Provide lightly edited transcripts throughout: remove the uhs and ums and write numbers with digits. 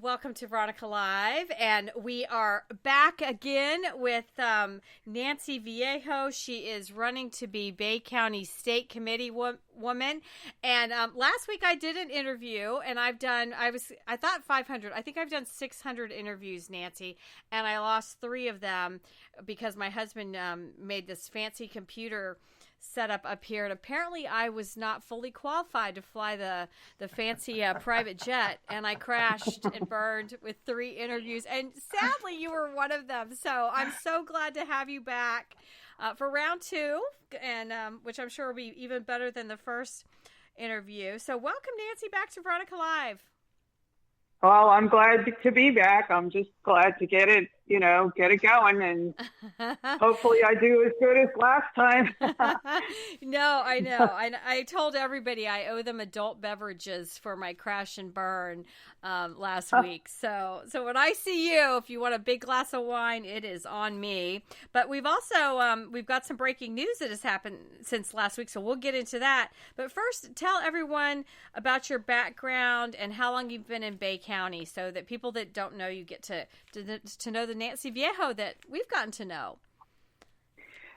Welcome to Veronica Live, and we are back again with Nancy Viejo. She is running to be Bay County State Committeewoman. And last week I did an interview, and I thought 500. I think I've done 600 interviews, Nancy, and I lost 3 of them because my husband made this fancy computer setup up here, and apparently I was not fully qualified to fly the fancy private jet, and I crashed and burned with 3 interviews, and sadly you were one of them. So I'm so glad to have you back for round 2, and which I'm sure will be even better than the first interview. So welcome, Nancy, back to Veronica Live. Well, I'm glad to be back. I'm just glad to get it going, and hopefully I do as good as last time. No, I know. I told everybody I owe them adult beverages for my crash and burn last week. So when I see you, if you want a big glass of wine, it is on me. But we've also we've got some breaking news that has happened since last week, so we'll get into that. But first, tell everyone about your background and how long you've been in Bay County, so that people that don't know you get to know the Nancy Viejo that we've gotten to know.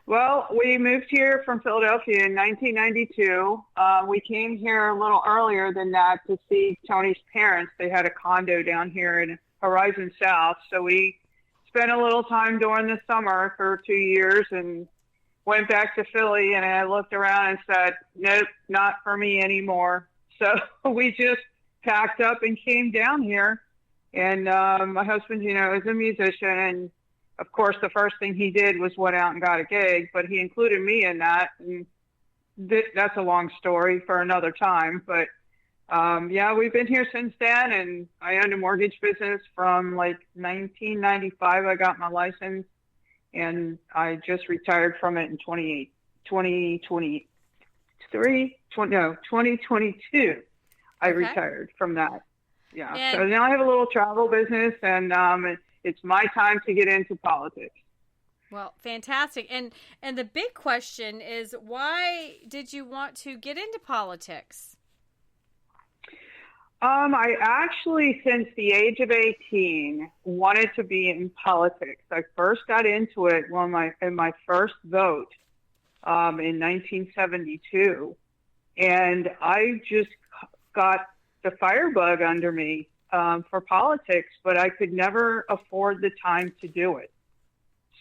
Well, we moved here from Philadelphia in 1992. We came here a little earlier than that to see Tony's parents. They had a condo down here in Horizon South. So we spent a little time during the summer for 2 years and went back to Philly, and I looked around and said, nope, not for me anymore. So we just packed up and came down here. And my husband, is a musician, and of course the first thing he did was went out and got a gig, but he included me in that. And that's a long story for another time. But we've been here since then, and I owned a mortgage business from like 1995. I got my license, and I just retired from it in 2022. I retired from that. Yeah. And so now I have a little travel business, and it's my time to get into politics. Well, fantastic. And the big question is, why did you want to get into politics? I actually, since the age of 18, wanted to be in politics. I first got into it in my first vote in 1972, and I just got the firebug under me for politics, but I could never afford the time to do it.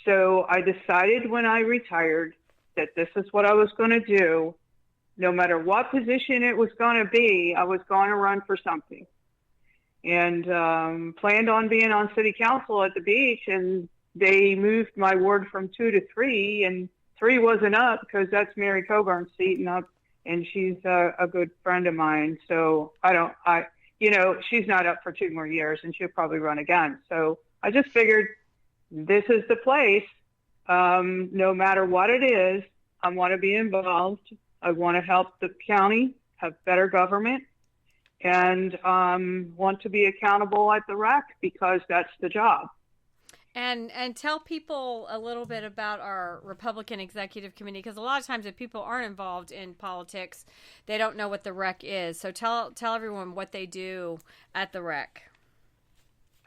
So I decided when I retired that this is what I was going to do. No matter what position it was going to be, I was going to run for something. And planned on being on city council at the beach, and they moved my ward from 2 to 3, and 3 wasn't up because that's Mary Coburn's seat, and she's a good friend of mine. So she's not up for 2 more years, and she'll probably run again. So I just figured this is the place. No matter what it is, I want to be involved. I want to help the county have better government, and want to be accountable at the rec because that's the job. And tell people a little bit about our Republican Executive Committee, because a lot of times if people aren't involved in politics, they don't know what the rec is. So tell everyone what they do at the rec.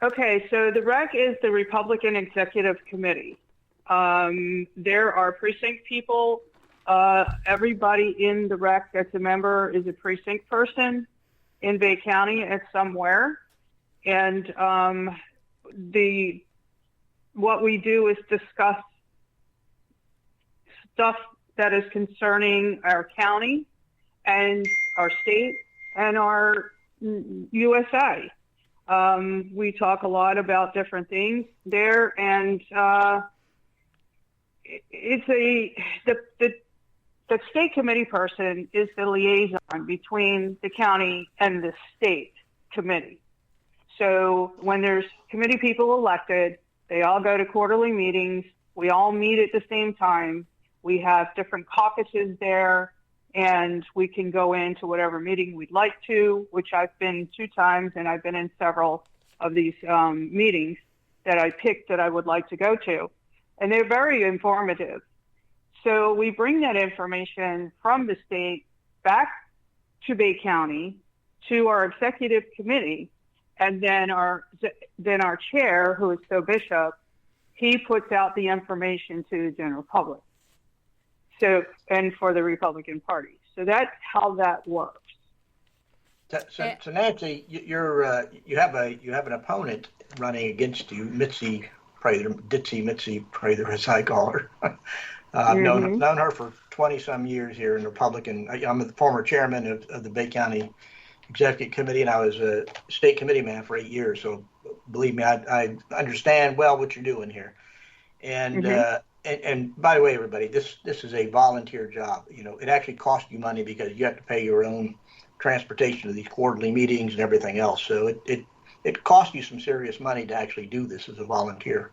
Okay, so the rec is the Republican Executive Committee. There are precinct people. Everybody in the rec that's a member is a precinct person in Bay County at somewhere. And what we do is discuss stuff that is concerning our county and our state and our USA. We talk a lot about different things there, and the state committee person is the liaison between the county and the state committee. So when there's committee people elected, they all go to quarterly meetings. We all meet at the same time. We have different caucuses there, and we can go into whatever meeting we'd like to, which I've been 2 times, and I've been in several of these meetings that I picked that I would like to go to. And they're very informative. So we bring that information from the state back to Bay County, to our executive committee, and then our chair, who is Stowe Bishop, he puts out the information to the general public. So, and for the Republican Party. So that's how that works. So Nancy, you have an opponent running against you, Mitzi Prather, Ditzy Mitzi Prather, as I call her. I've known her for 20 some years here in Republican. I'm the former chairman of the Bay County Executive Committee, and I was a state committee man for 8 years. So believe me, I understand well what you're doing here. And and by the way, everybody, this is a volunteer job. You know, it actually costs you money because you have to pay your own transportation to these quarterly meetings and everything else. So it costs you some serious money to actually do this as a volunteer.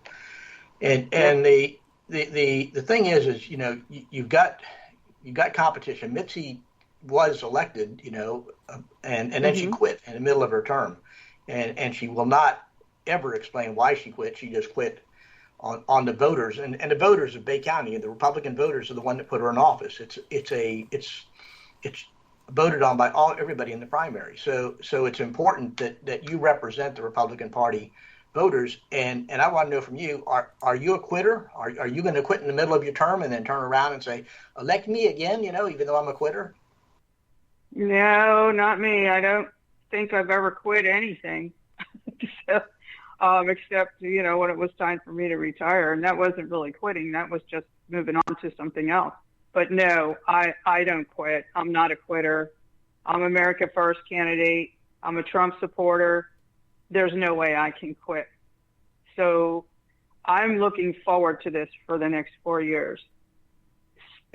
And the thing is you know, you've got competition. Mitzi was elected, you know, and then she quit in the middle of her term, and she will not ever explain why she quit. She just quit on the voters, and the voters of Bay County, the Republican voters, are the one that put her in office. It's voted on by everybody in the primary. So it's important that you represent the Republican Party voters. And I want to know from you, are you a quitter? Are you going to quit in the middle of your term and then turn around and say, elect me again, you know, even though I'm a quitter? No, not me. I don't think I've ever quit anything. So, except, you know, when it was time for me to retire. And that wasn't really quitting. That was just moving on to something else. But no, I don't quit. I'm not a quitter. I'm America First candidate. I'm a Trump supporter. There's no way I can quit. So I'm looking forward to this for the next 4 years.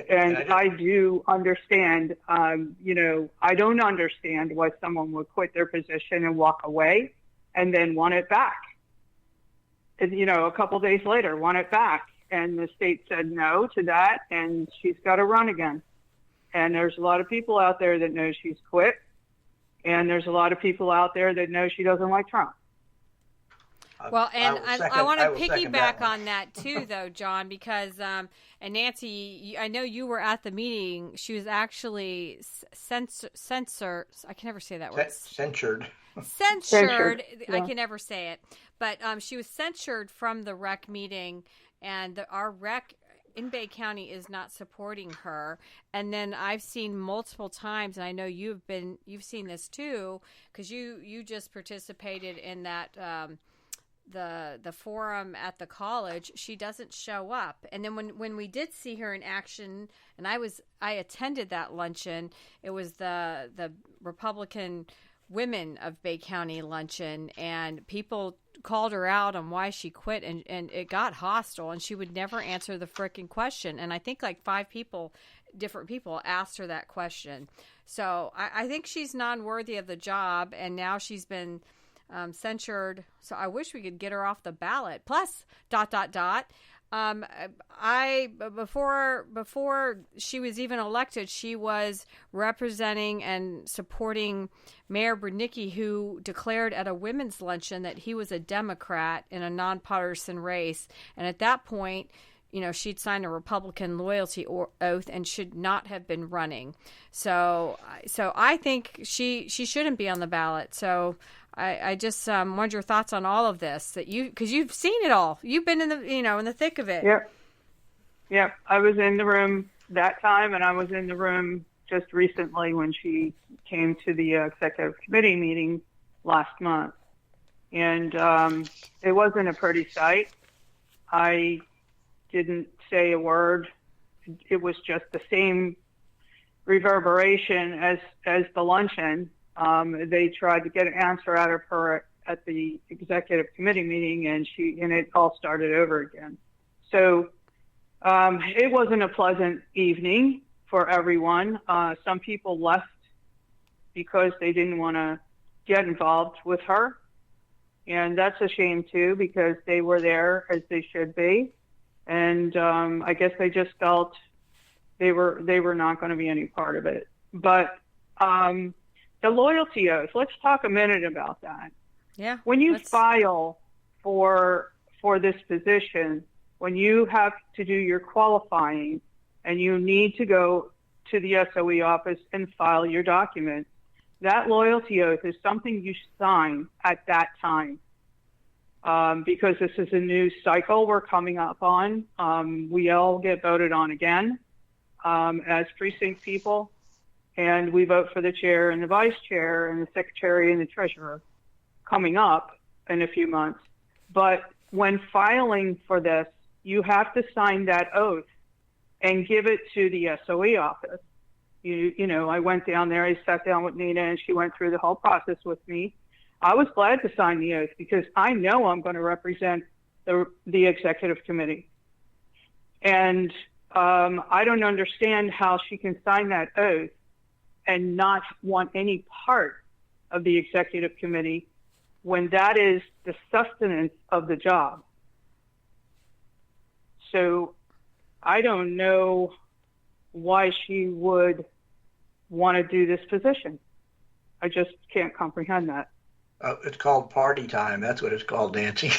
And I do understand, you know, I don't understand why someone would quit their position and walk away and then want it back. And, you know, a couple days later, want it back. And the state said no to that, and she's got to run again. And there's a lot of people out there that know she's quit, and there's a lot of people out there that know she doesn't like Trump. Well, and I want to piggyback on that too, though, John, because and Nancy, I know you were at the meeting. She was actually censored. I can never say that word. Censured. I can never say it. But she was censured from the rec meeting, and our rec in Bay County is not supporting her. And then I've seen multiple times, and I know you've seen this too, because you just participated in that the forum at the college. She doesn't show up. And then when we did see her in action, and I attended that luncheon, it was the Republican Women of Bay County luncheon, and people called her out on why she quit, and it got hostile, and she would never answer the frickin' question. And I think like 5 different people asked her that question. So I think she's non-worthy of the job, and now she's been censured. So I wish we could get her off the ballot. Plus, ... before she was even elected, she was representing and supporting Mayor Brudnicki, who declared at a women's luncheon that he was a Democrat in a nonpartisan race. And at that point, you know, she'd signed a Republican loyalty oath and should not have been running. So I think she shouldn't be on the ballot. So I just wanted your thoughts on all of this, because you've seen it all. You've been in the thick of it. Yep. I was in the room that time, and I was in the room just recently when she came to the executive committee meeting last month. And it wasn't a pretty sight. I didn't say a word. It was just the same reverberation as the luncheon. They tried to get an answer out of her at the executive committee meeting, and it all started over again. So it wasn't a pleasant evening for everyone. Some people left because they didn't want to get involved with her, and that's a shame too, because they were there as they should be, and I guess they just felt they were not going to be any part of it. But the loyalty oath, let's talk a minute about that. Yeah. When you file for this position, when you have to do your qualifying and you need to go to the SOE office and file your documents, that loyalty oath is something you sign at that time. Because this is a new cycle we're coming up on. We all get voted on again as precinct people, and we vote for the chair and the vice chair and the secretary and the treasurer coming up in a few months. But when filing for this, you have to sign that oath and give it to the SOE office. You know, I went down there, I sat down with Nina, and she went through the whole process with me. I was glad to sign the oath because I know I'm going to represent the executive committee. And I don't understand how she can sign that oath and not want any part of the executive committee when that is the sustenance of the job. So I don't know why she would want to do this position. I just can't comprehend that. It's called party time. That's what it's called, Nancy.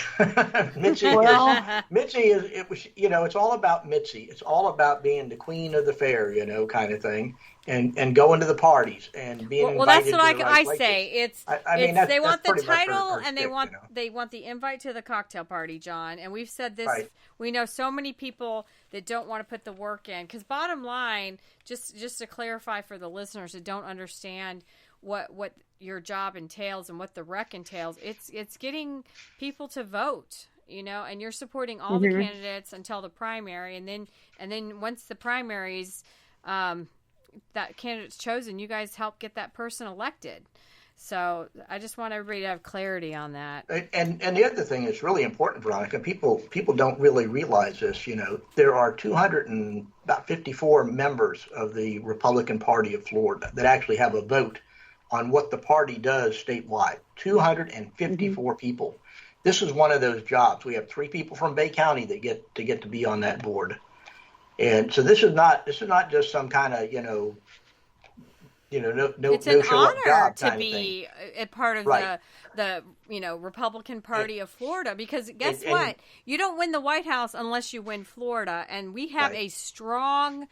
Mitzi is, you know, it's all about Mitzi. It's all about being the queen of the fair, you know, kind of thing, and going to the parties and being invited. Well, that's what to the right I say. I mean, they want the title her and stick, they want the invite to the cocktail party, John. And we've said this. Right. We know so many people that don't want to put the work in. Because bottom line, just to clarify for the listeners that don't understand what your job entails and what the rec entails, it's getting people to vote, you know, and you're supporting all the candidates until the primary, and then once the primaries, that candidate's chosen, you guys help get that person elected. So I just want everybody to have clarity on that. And the other thing that's really important, Veronica, people don't really realize this. You know, there are 254 members of the Republican Party of Florida that actually have a vote on what the party does statewide. 254 people. This is one of those jobs. We have 3 people from Bay County that get to be on that board, and so this is not just some kind of no it's an honor job to be a part of the Republican Party of Florida, because guess what? You don't win the White House unless you win Florida, and we have a strong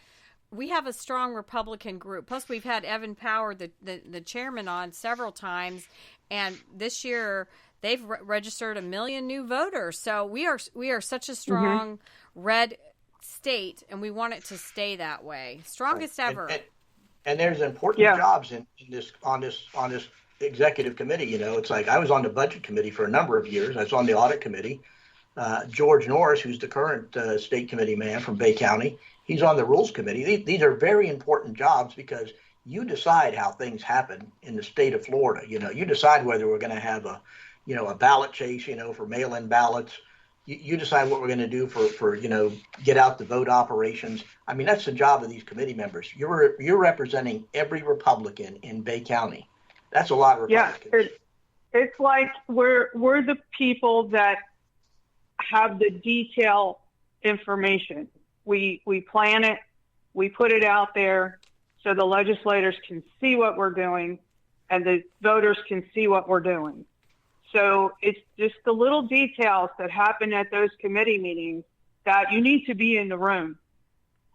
Republican group. Plus, we've had Evan Power, the chairman, on several times, and this year they've registered 1 million new voters. So we are such a strong red state, and we want it to stay that way, strongest ever. And there's important jobs on this executive committee. You know, it's like I was on the budget committee for a number of years. I was on the audit committee. George Norris, who's the current state committee man from Bay County, he's on the rules committee. These are very important jobs because you decide how things happen in the state of Florida. You know, you decide whether we're going to have a ballot chase, for mail-in ballots. You decide what we're going to do for get out the vote operations. I mean, that's the job of these committee members. You're representing every Republican in Bay County. That's a lot of Republicans. Yeah, it's like we're the people that have the detail information. We plan it, we put it out there so the legislators can see what we're doing and the voters can see what we're doing. So it's just the little details that happen at those committee meetings that you need to be in the room.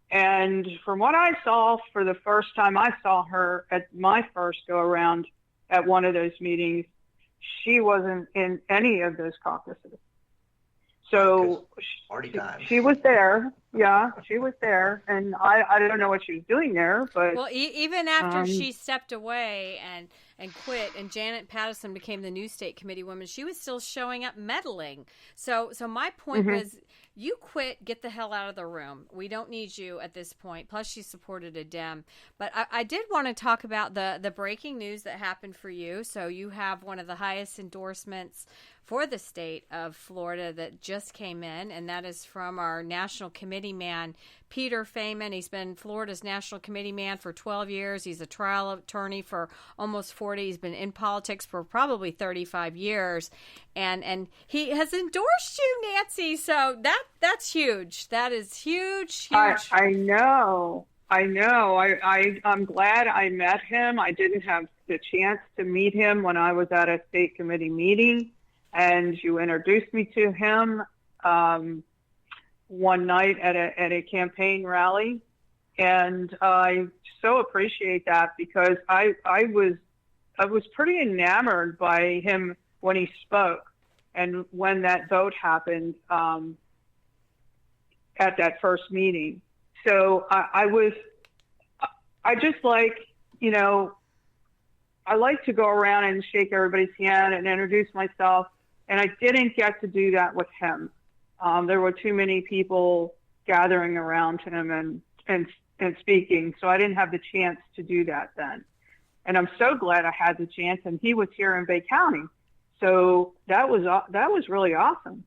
And from what I saw, for the first time I saw her at my first go around at one of those meetings, she wasn't in any of those caucuses. So she was there. Yeah, she was there. And I don't know what she was doing there. But well, even after she stepped away and quit, and Janet Pattison became the new state committee woman, she was still showing up meddling. So my point was, you quit, get the hell out of the room. We don't need you at this point. Plus, she supported a Dem. But I did want to talk about the breaking news that happened for you. So you have one of the highest endorsements for the state of Florida that just came in, and that is from our national committee man, Peter Feynman. He's been Florida's national committee man for 12 years. He's a trial attorney for almost 40. He's been in politics for probably 35 years, and he has endorsed you, Nancy. So that's huge. That is huge. I know. I'm glad I met him. I didn't have the chance to meet him when I was at a state committee meeting, and you introduced me to him one night at a campaign rally, and I so appreciate that because I was was pretty enamored by him when he spoke, and when that vote happened at that first meeting. So I just like, you know, I like to go around and shake everybody's hand and introduce myself, and I didn't get to do that with him. There were too many people gathering around him and speaking, so I didn't have the chance to do that then. And I'm so glad I had the chance, and he was here in Bay County, so that was really awesome.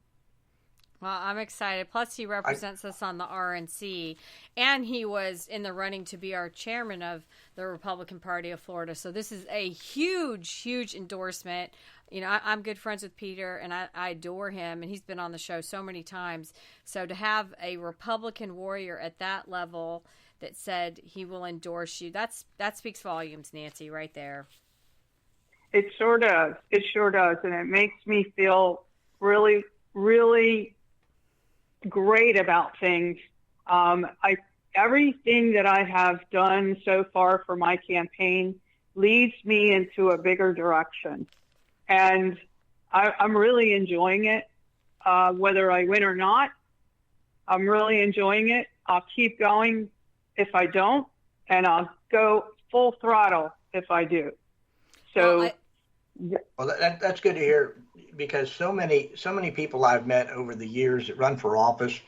Well, I'm excited. Plus, he represents us on the RNC, and he was in the running to be our chairman of the Republican Party of Florida. So this is a huge, huge endorsement. You know, I'm good friends with Peter, and I adore him, and he's been on the show so many times. So to have a Republican warrior at that level that said he will endorse you, that speaks volumes, Nancy, right there. It sure does. It sure does, and it makes me feel really, really great about things. Everything that I have done so far for my campaign leads me into a bigger direction, and I'm really enjoying it. Whether I win or not, I'm really enjoying it. I'll keep going if I don't, and I'll go full throttle if I do. So. Well, that's good to hear, because so many people I've met over the years that run for office,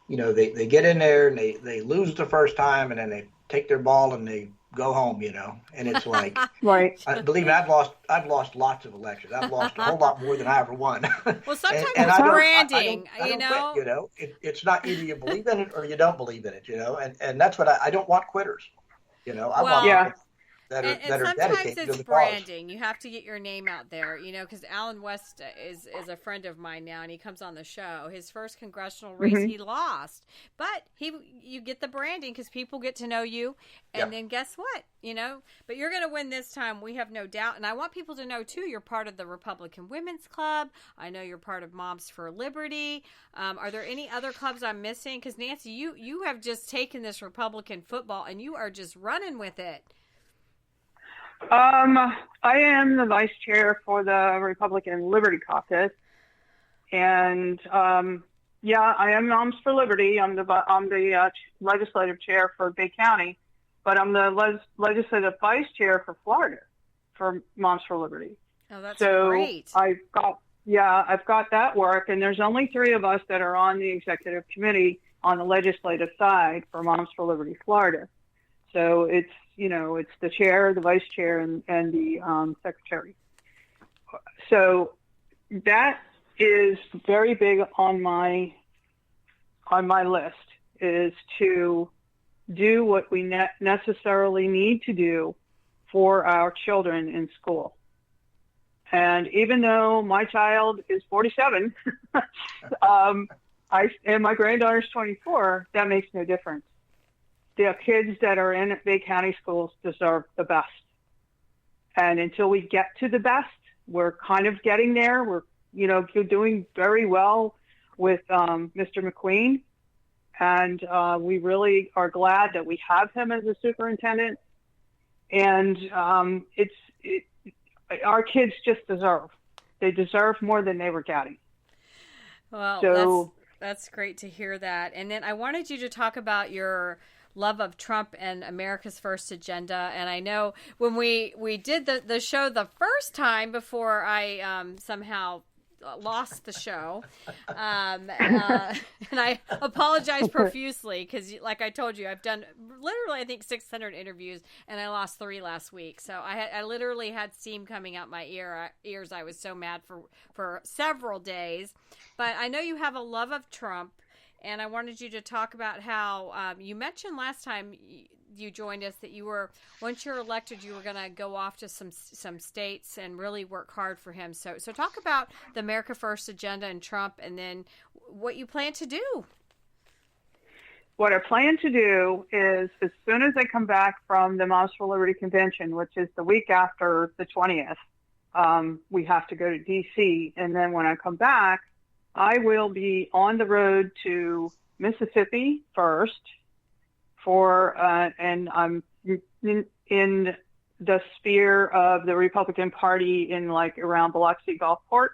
you know, they get in there and they lose the first time, and then they take their ball and they go home, you know, and it's like, right. Believe me, I've lost lots of elections. I've lost a whole lot more than I ever won. Well, sometimes and it's branding, I don't you know. quit, you know, it's not either you believe in it or you don't believe in it, you know, and that's what I don't want quitters, you know. I want people that are sometimes dedicated it's to the branding. cause. You have to get your name out there, you know, because Alan West is a friend of mine now, and he comes on the show. His first congressional race, he lost, but you get the branding because people get to know you, and then guess what, you know, but you're going to win this time. We have no doubt, and I want people to know too, you're part of the Republican Women's Club. I know you're part of Moms for Liberty. Are there any other clubs I'm missing? Because Nancy, you have just taken this Republican football and you are just running with it. I am the vice chair for the Republican Liberty Caucus, and I am Moms for Liberty. I'm the legislative chair for Bay County, but I'm the legislative vice chair for Florida for Moms for Liberty. Oh, that's great. I've got that work, and there's only 3 of us that are on the executive committee on the legislative side for Moms for Liberty Florida. So it's, you know, it's the chair, the vice chair, and the secretary. So that is very big on my list, is to do what we necessarily need to do for our children in school. And even though my child is 47, and my granddaughter's 24, that makes no difference. The kids that are in Bay County schools deserve the best. And until we get to the best, we're kind of getting there. We're, you know, doing very well with Mr. McQueen. And we really are glad that we have him as a superintendent. And our kids just they deserve more than they were getting. Well, so, that's great to hear that. And then I wanted you to talk about your love of Trump and America's First Agenda. And I know when we did the show the first time before I somehow lost the show, and I apologize profusely because, like I told you, I've done literally I think 600 interviews, and I lost 3 last week. So I literally had steam coming out my ears. I was so mad for several days. But I know you have a love of Trump. And I wanted you to talk about how you mentioned last time you joined us that you were, once you're elected, you were going to go off to some states and really work hard for him. So talk about the America First agenda and Trump, and then what you plan to do. What I plan to do is, as soon as I come back from the Moms for Liberty convention, which is the week after the 20th, we have to go to D.C. And then when I come back, I will be on the road to Mississippi first and I'm in the sphere of the Republican Party in like around Biloxi Gulfport.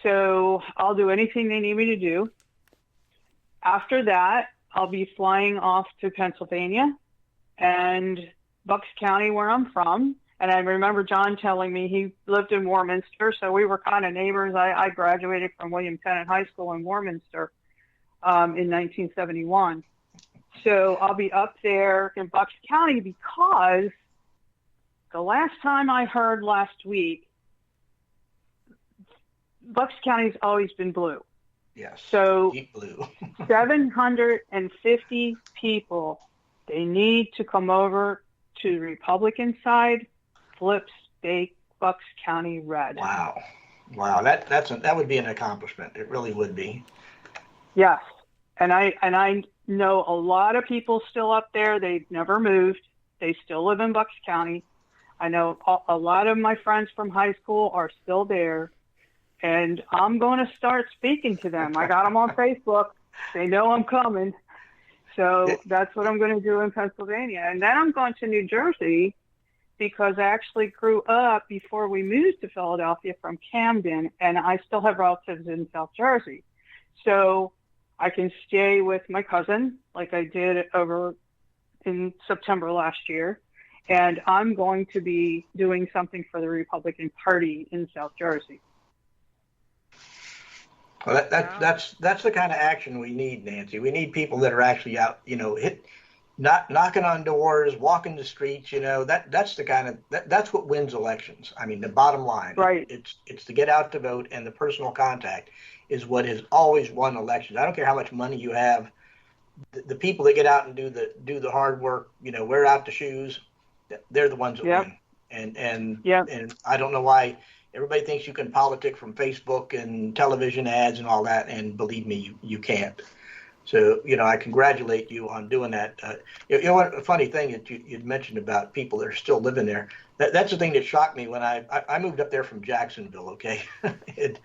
So I'll do anything they need me to do. After that, I'll be flying off to Pennsylvania and Bucks County, where I'm from. And I remember John telling me he lived in Warminster, so we were kind of neighbors. I graduated from William Tennant High School in Warminster in 1971. So I'll be up there in Bucks County because the last time I heard last week, Bucks County's always been blue. Yes. So deep blue. 750 people, they need to come over to the Republican side, flip state Bucks County red. Wow. That would be an accomplishment. It really would be. Yes. And I know a lot of people still up there. They've never moved. They still live in Bucks County. I know a lot of my friends from high school are still there. And I'm going to start speaking to them. I got them on Facebook. They know I'm coming. So that's what I'm going to do in Pennsylvania. And then I'm going to New Jersey because I actually grew up before we moved to Philadelphia from Camden, and I still have relatives in South Jersey. So I can stay with my cousin like I did over in September last year. And I'm going to be doing something for the Republican Party in South Jersey. Well, that's the kind of action we need, Nancy. We need people that are actually out, not knocking on doors, walking the streets. That's the kind of that's what wins elections. I mean, the bottom line, right? It's to get out to vote, and the personal contact is what has always won elections. I don't care how much money you have. The people that get out and do the hard work, wear out the shoes, they're the ones that win. And I don't know why. Everybody thinks you can politic from Facebook and television ads and all that, and believe me, you can't. So, I congratulate you on doing that. A funny thing that you'd mentioned about people that are still living there, that's the thing that shocked me when I moved up there from Jacksonville, okay, in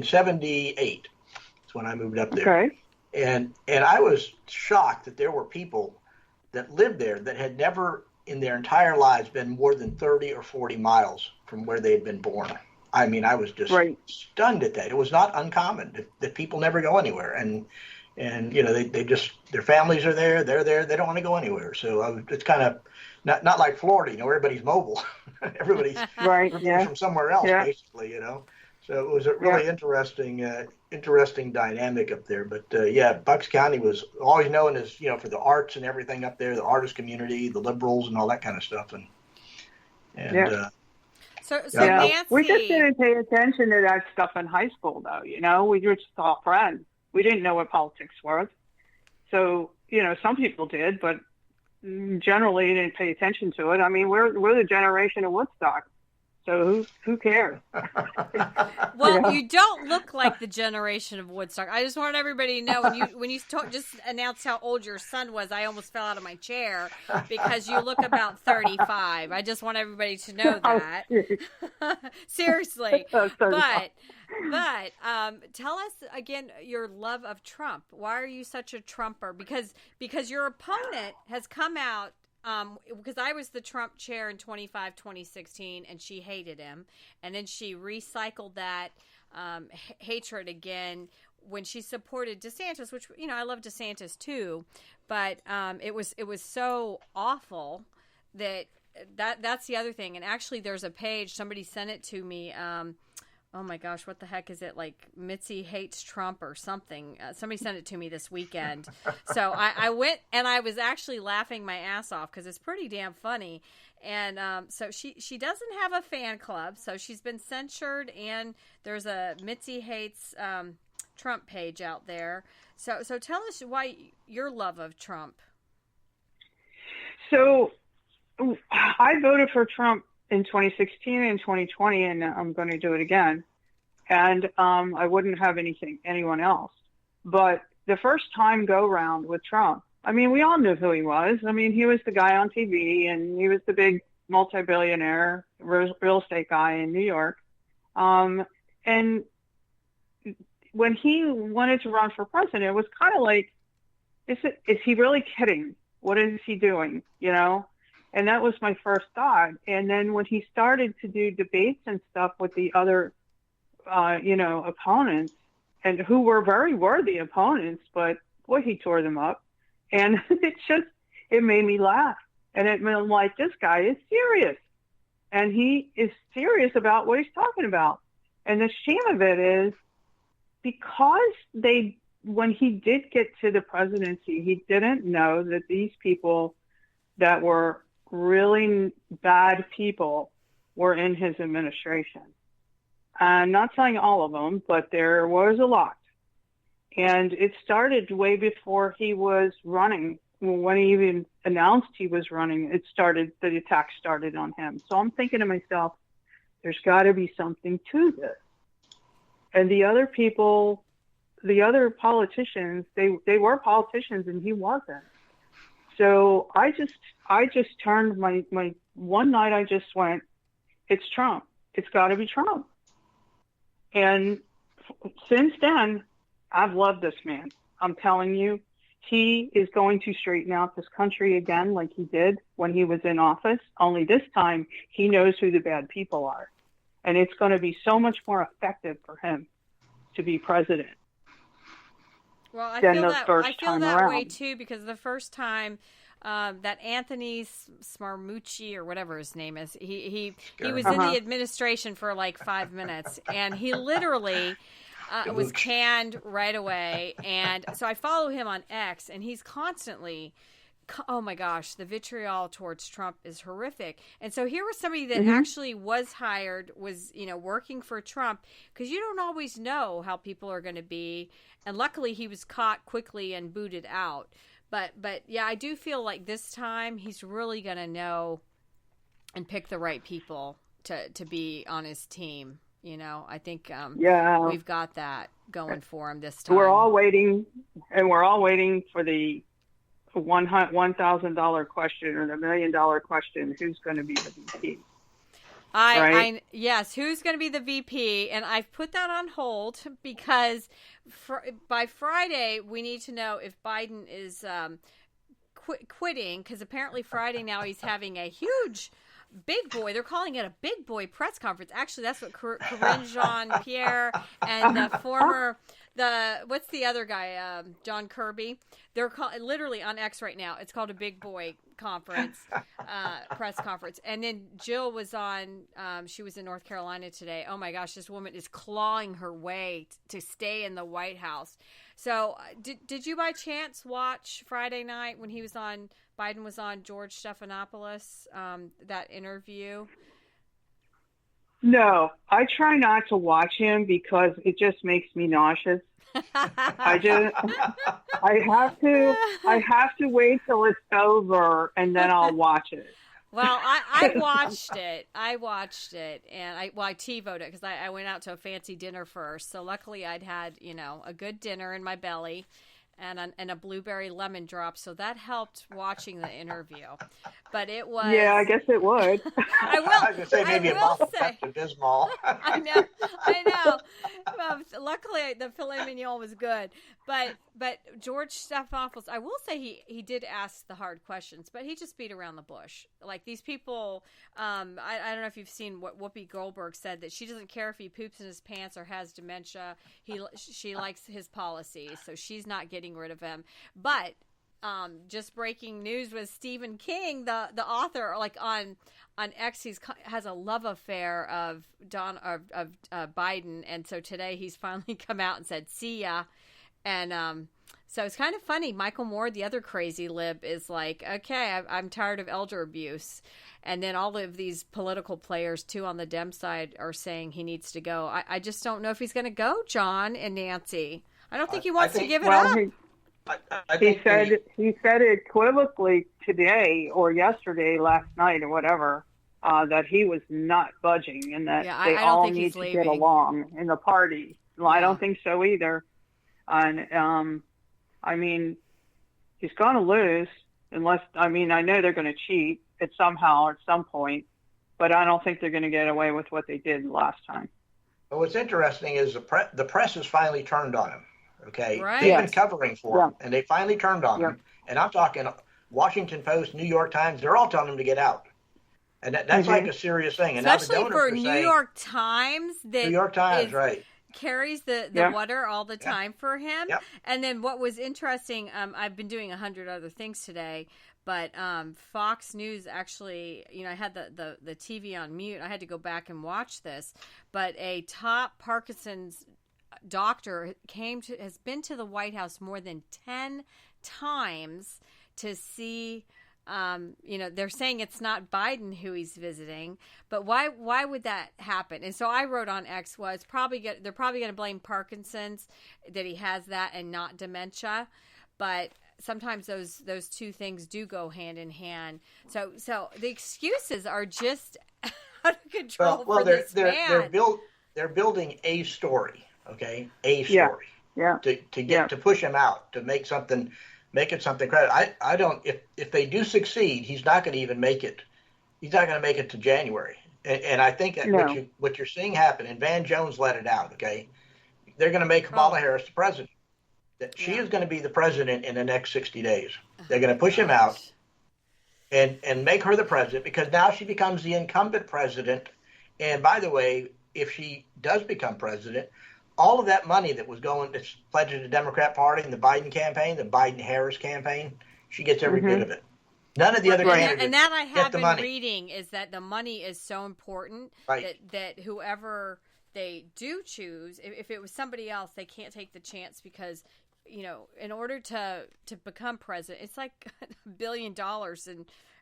78. That's when I moved up there. Okay. And I was shocked that there were people that lived there that had never in their entire lives been more than 30 or 40 miles from where they had been born. I mean, I was just stunned at that. It was not uncommon that people never go anywhere. And they just, their families are there, they're there, they don't want to go anywhere. So it's kind of not like Florida, everybody's mobile. Everybody's from somewhere else, basically, So it was a really interesting dynamic up there. But Bucks County was always known as, for the arts and everything up there, the artist community, the liberals and all that kind of stuff. So Nancy, we just didn't pay attention to that stuff in high school, though. We were just all friends. We didn't know what politics was. So, some people did, but generally didn't pay attention to it. I mean, we're the generation of Woodstock. So who cares? Well, you don't look like the generation of Woodstock. I just want everybody to know when you just announced how old your son was, I almost fell out of my chair because you look about 35. I just want everybody to know that. Seriously. But tell us again your love of Trump. Why are you such a Trumper? Because your opponent has come out. Because I was the Trump chair in 2016, and she hated him, and then she recycled that hatred again when she supported DeSantis, which I love DeSantis too, but it was so awful that's the other thing. And actually, there's a page somebody sent it to me. Oh my gosh, what the heck is it? Like Mitzi hates Trump or something. Somebody sent it to me this weekend. So I went and I was actually laughing my ass off because it's pretty damn funny. And so she doesn't have a fan club, so she's been censured. And there's a Mitzi hates Trump page out there. So tell us why your love of Trump. So I voted for Trump in 2016 and 2020, and I'm going to do it again. And I wouldn't have anyone else. But the first time go round with Trump, I mean, we all knew who he was. I mean, he was the guy on TV, and he was the big multi-billionaire real estate guy in New York. And when he wanted to run for president, it was kind of like, is he really kidding? What is he doing? And that was my first thought. And then when he started to do debates and stuff with the other, opponents, and who were very worthy opponents, but boy, he tore them up. And it made me laugh. And I'm like, this guy is serious. And he is serious about what he's talking about. And the shame of it is because when he did get to the presidency, he didn't know that these people that were really bad people were in his administration. I'm not saying all of them, but there was a lot. And it started way before he was running. When he even announced he was running, the attack started on him. So I'm thinking to myself, there's got to be something to this. And the other people, the other politicians, they were politicians and he wasn't. So I just turned my one night, I just went, it's Trump. It's got to be Trump. And since then, I've loved this man. I'm telling you, he is going to straighten out this country again like he did when he was in office. Only this time, he knows who the bad people are. And it's going to be so much more effective for him to be president. Well, I feel that way too, because the first time that Anthony Smarmucci or whatever his name is, he was in the administration for like 5 minutes, and he literally was canned right away. And so I follow him on X, and he's constantly, oh my gosh, the vitriol towards Trump is horrific. And so here was somebody that actually was hired, was, working for Trump, because you don't always know how people are going to be. And luckily he was caught quickly and booted out. But yeah, I do feel like this time he's really going to know and pick the right people to be on his team. I think we've got that going for him this time. We're all waiting for the $1,000 question or the $1 million question. Who's going to be the VP? Yes, who's going to be the VP? And I've put that on hold because by Friday we need to know if Biden is quitting, because apparently Friday now he's having a huge big boy. They're calling it a big boy press conference. Actually, that's what Corinne Jean-Pierre and what's the other guy, John Kirby. They're literally on X right now. It's called a big boy conference, press conference. And then Jill was on, she was in North Carolina today. Oh my gosh, this woman is clawing her way to stay in the White House. So did you by chance watch Friday night when Biden was on George Stephanopoulos, that interview? No, I try not to watch him because it just makes me nauseous. I have to wait till it's over and then I'll watch it. Well, I watched it. And I TiVoed it because I went out to a fancy dinner first. So luckily I'd had, a good dinner in my belly and a blueberry lemon drop. So that helped watching the interview. But it was... Yeah, I guess it would. I was going to say maybe a bottle of Pepto-Bismol. I know. Well, luckily the filet mignon was good. But George Stephanopoulos, I will say he did ask the hard questions, but he just beat around the bush. Like these people, I don't know if you've seen what Whoopi Goldberg said, that she doesn't care if he poops in his pants or has dementia. She likes his policies, so she's not getting rid of him. But just breaking news with Stephen King, the author, like on X, has a love affair of Biden, and so today he's finally come out and said, "See ya." And so it's kind of funny. Michael Moore, the other crazy lib, is like, okay, I'm tired of elder abuse. And then all of these political players, too, on the Dem side are saying he needs to go. I just don't know if he's going to go, John and Nancy. I don't think he wants to give it up. He said equivocally today or yesterday, last night or whatever, that he was not budging and that they all need to get along in the party. Well, I don't think so either. And, I mean, he's going to lose unless, I know they're going to cheat at some point, but I don't think they're going to get away with what they did last time. But what's interesting is the press has finally turned on him. Okay. Right. They've been covering for him and they finally turned on him. And I'm talking Washington Post, New York Times, they're all telling him to get out. And that's like a serious thing. And especially now the donors for are New saying, York Times, that New York Times, right? Carries the water all the time for him. Yep. And then what was interesting, I've been doing 100 other things today, but Fox News actually, I had the TV on mute. I had to go back and watch this. But a top Parkinson's doctor has been to the White House more than 10 times to see. They're saying it's not Biden who he's visiting, but why would that happen? And so I wrote on X, they're probably going to blame Parkinson's, that he has that, and not dementia. But sometimes those two things do go hand in hand. So the excuses are just out of control for this man. They're building a story, okay? A story. Yeah. To push him out, to make it something credible. I don't, if they do succeed, he's not going to even make it. He's not going to make it to January. And I think that what you're seeing happen, and Van Jones let it out, okay? They're going to make Kamala Harris the president. That she is going to be the president in the next 60 days. They're going to push him out and make her the president, because now she becomes the incumbent president. And by the way, if she does become president, all of that money that's pledged to the Democrat Party and the Biden campaign, the Biden-Harris campaign, she gets every bit of it. None of the other candidates and that I have been money. Reading is that the money is so important, right, that whoever they do choose, if it was somebody else, they can't take the chance, because in order to become president, it's like $1 billion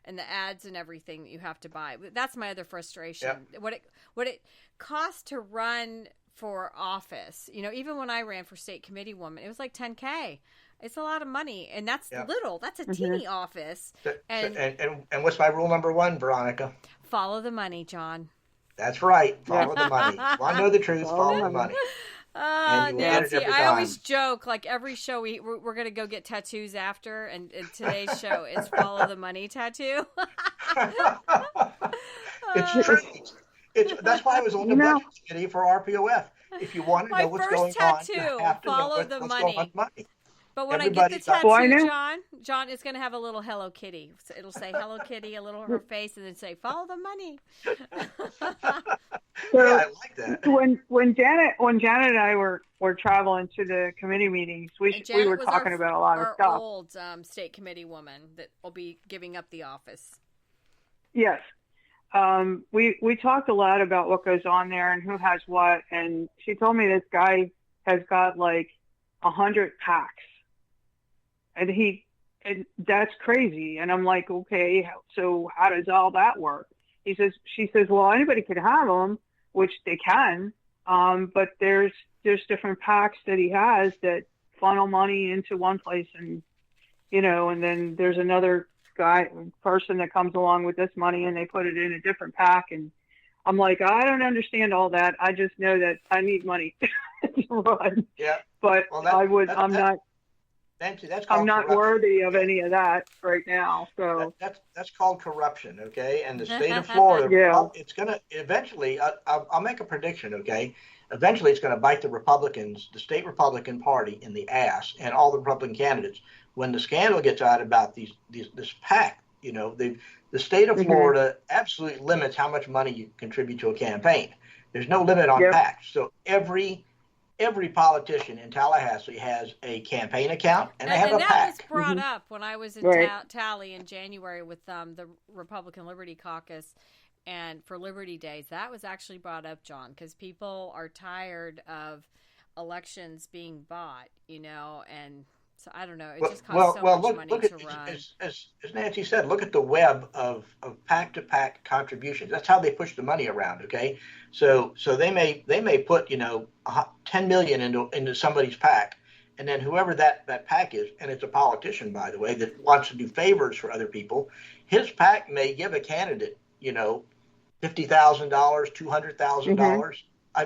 and the ads and everything that you have to buy. That's my other frustration. Yep. What it costs to run for office, even when I ran for State Committeewoman, it was like $10K. It's a lot of money, and that's little. That's a teeny office. And what's my rule number 1, Veronica? Follow the money, John. That's right. Follow the money. Want to know the truth? Follow the money. Nancy, I always joke, like every show we're going to go get tattoos after, and today's show is follow the money tattoo. It's true. That's why I was on the budget committee for RPOF. If you want to know what's going on, you have to follow know the what's money. going on with money. But when I get the tattoo, John is going to have a little Hello Kitty. So it'll say Hello Kitty, a little her face, and then say follow the money. So I like that. When Janet and I were traveling to the committee meetings, we were talking about a lot of stuff. Our old state committee woman that will be giving up the office. Yes. We talked a lot about what goes on there and who has what, and she told me this guy has got like 100 PACs, and that's crazy. And I'm like, okay, so how does all that work? She says, well, anybody could have them, which they can, but there's different PACs that he has that funnel money into one place, and and then there's another person that comes along with this money and they put it in a different PAC. And I'm like, I don't understand all that. I just know that I need money to run. Yeah. But Nancy, I'm not worthy of any of that right now. So that's called corruption. Okay. And the state of Florida, it's going to eventually, I'll make a prediction. Okay. Eventually it's going to bite the Republicans, the state Republican Party, in the ass, and all the Republican candidates. When the scandal gets out about this PAC, the state of Florida absolutely limits how much money you contribute to a campaign. There's no limit on PACs. So every politician in Tallahassee has a campaign account, and they have a PAC. That was brought up when I was in Tally in January with the Republican Liberty Caucus, and for Liberty Days. That was actually brought up, John, because people are tired of elections being bought, and so I don't know. It just costs so much money to run. As Nancy said, look at the web of PAC-to-PAC contributions. That's how they push the money around. Okay, so they may put $10 million into somebody's PAC, and then whoever that PAC is, and it's a politician, by the way, that wants to do favors for other people, his PAC may give a candidate $50,000, $200,000.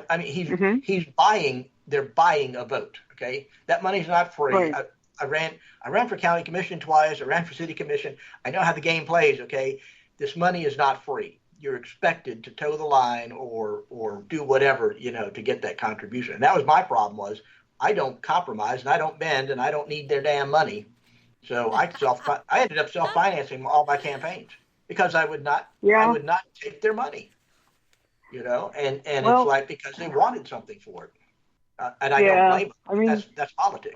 I mean, he's buying. They're buying a vote. Okay, that money's not free. Right. I ran for county commission twice. I ran for city commission. I know how the game plays. Okay, this money is not free. You're expected to toe the line or do whatever to get that contribution. And that was my problem. Was I don't compromise and I don't bend and I don't need their damn money. So I ended up self-financing all my campaigns because I would not take their money, and it's like because they wanted something for it, and I don't blame them. I mean, that's politics,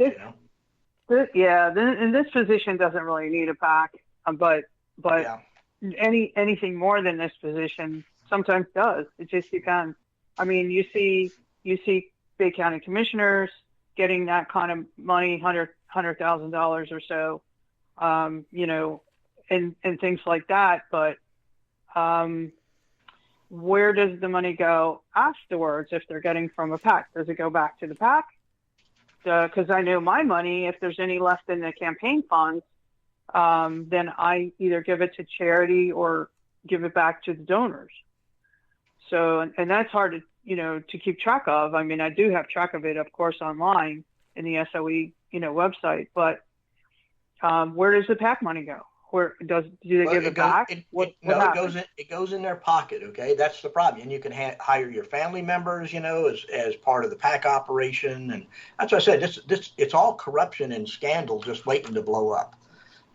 and this position doesn't really need a PAC, but anything more than this position sometimes does. It just depends. I mean, you see Bay County commissioners getting that kind of money, $100,000 or so, and things like that. But where does the money go afterwards if they're getting from a PAC? Does it go back to the PAC? Because I know my money, if there's any left in the campaign funds, then I either give it to charity or give it back to the donors. So, and that's hard to keep track of. I mean, I do have track of it, of course, online in the SOE, website, but where does the PAC money go? Do they give it back? It goes in their pocket. Okay. That's the problem. And you can hire your family members, as part of the PAC operation. And that's what I said, it's all corruption and scandal just waiting to blow up.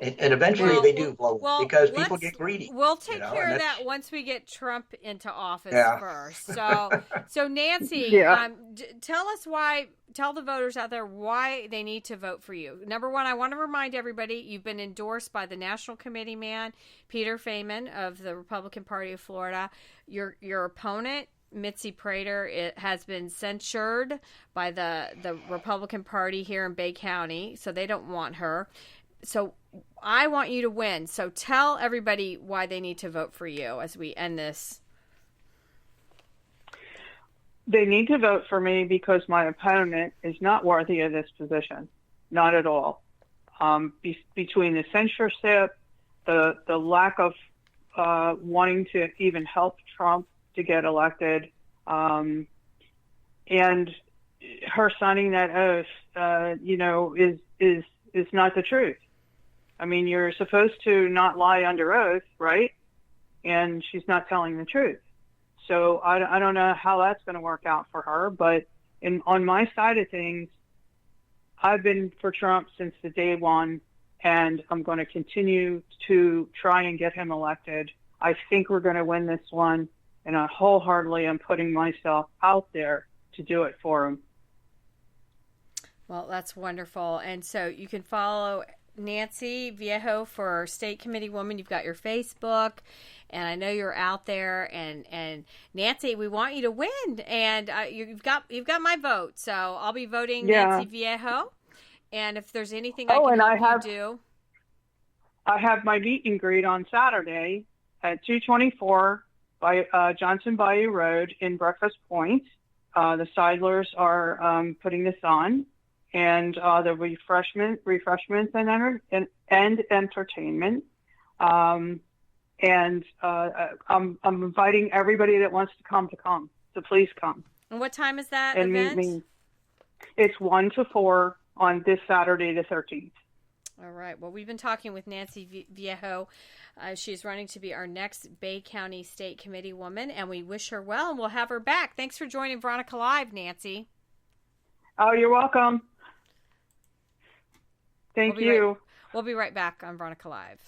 And eventually they do blow up because people get greedy. We'll take care of that once we get Trump into office first. So Nancy, tell the voters out there why they need to vote for you. Number one, I want to remind everybody you've been endorsed by the National Committee man, Peter Feynman of the Republican Party of Florida. Your opponent, Mitzi Prater, it has been censured by the Republican Party here in Bay County, so they don't want her. So I want you to win. So tell everybody why they need to vote for you as we end this. They need to vote for me because my opponent is not worthy of this position. Not at all. Between the censorship, the lack of wanting to even help Trump to get elected, and her signing that oath, is not the truth. I mean, you're supposed to not lie under oath, right? And she's not telling the truth. So I don't know how that's going to work out for her. But on my side of things, I've been for Trump since the day one, and I'm going to continue to try and get him elected. I think we're going to win this one, and I wholeheartedly am putting myself out there to do it for him. Well, that's wonderful. And so you can follow Nancy Viejo for State Committeewoman. You've got your Facebook, and I know you're out there. And Nancy, we want you to win, and you've got my vote. So I'll be voting Nancy Viejo. And if there's anything I can help you do, I have my meet and greet on Saturday at 224 by Johnson Bayou Road in Breakfast Point. The Seidlers are putting this on. And the refreshments and entertainment. I'm inviting everybody that wants to come. So please come. And what time is that event? Meet me. It's 1 to 4 on this Saturday, the 13th. All right. Well, we've been talking with Nancy Viejo. She's running to be our next Bay County State Committeewoman, and we wish her well, and we'll have her back. Thanks for joining Veronica Live, Nancy. Oh, you're welcome. Thank you. We'll be right back on Veronica Live.